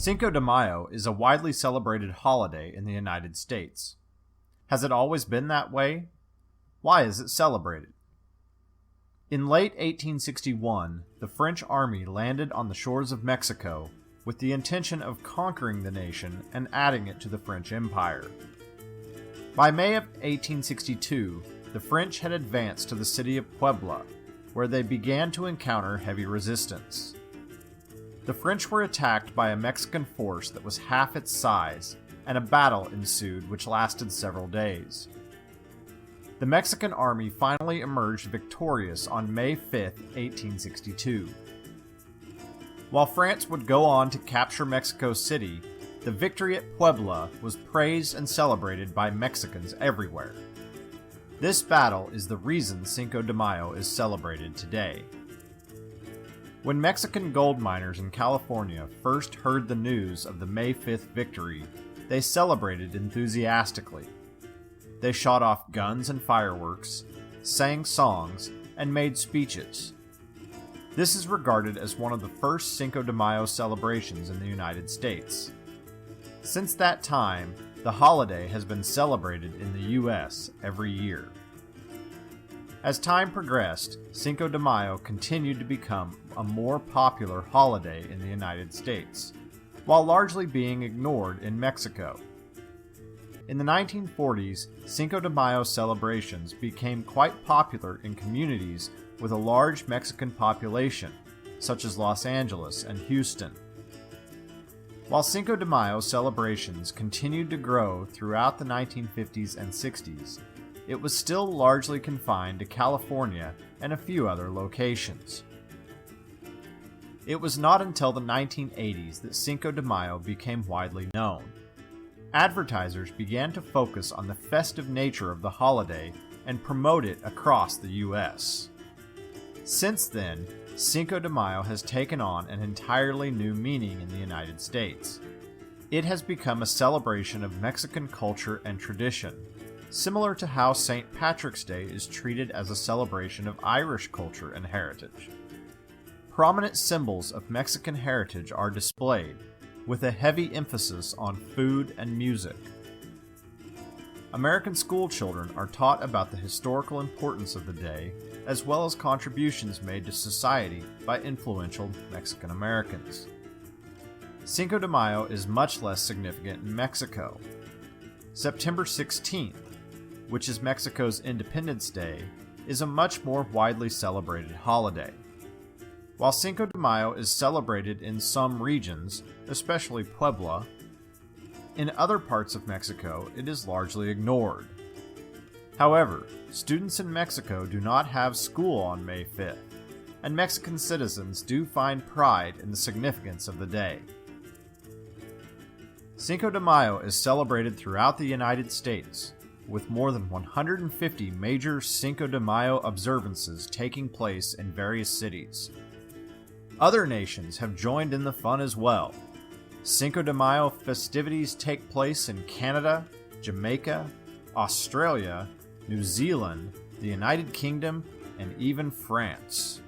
Cinco de Mayo is a widely celebrated holiday in the United States. Has it always been that way? Why is it celebrated? In late 1861, the French army landed on the shores of Mexico with the intention of conquering the nation and adding it to the French Empire. By May of 1862, the French had advanced to the city of Puebla, where they began to encounter heavy resistance. The French were attacked by a Mexican force that was half its size, and a battle ensued which lasted several days. The Mexican army finally emerged victorious on May 5, 1862. While France would go on to capture Mexico City, the victory at Puebla was praised and celebrated by Mexicans everywhere. This battle is the reason Cinco de Mayo is celebrated today. When Mexican gold miners in California first heard the news of the May 5th victory, they celebrated enthusiastically. They shot off guns and fireworks, sang songs, and made speeches. This is regarded as one of the first Cinco de Mayo celebrations in the United States. Since that time, the holiday has been celebrated in the U.S. every year. As time progressed, Cinco de Mayo continued to become a more popular holiday in the United States, while largely being ignored in Mexico. In the 1940s, Cinco de Mayo celebrations became quite popular in communities with a large Mexican population, such as Los Angeles and Houston. While Cinco de Mayo celebrations continued to grow throughout the 1950s and 60s, it was still largely confined to California and a few other locations. It was not until the 1980s that Cinco de Mayo became widely known. Advertisers began to focus on the festive nature of the holiday and promote it across the U.S. Since then, Cinco de Mayo has taken on an entirely new meaning in the United States. It has become a celebration of Mexican culture and tradition, similar to how St. Patrick's Day is treated as a celebration of Irish culture and heritage. Prominent symbols of Mexican heritage are displayed, with a heavy emphasis on food and music. American school children are taught about the historical importance of the day, as well as contributions made to society by influential Mexican Americans. Cinco de Mayo is much less significant in Mexico. September 16th, which is Mexico's Independence Day, is a much more widely celebrated holiday. While Cinco de Mayo is celebrated in some regions, especially Puebla, in other parts of Mexico it is largely ignored. However, students in Mexico do not have school on May 5th, and Mexican citizens do find pride in the significance of the day. Cinco de Mayo is celebrated throughout the United States, with more than 150 major Cinco de Mayo observances taking place in various cities. Other nations have joined in the fun as well. Cinco de Mayo festivities take place in Canada, Jamaica, Australia, New Zealand, the United Kingdom, and even France.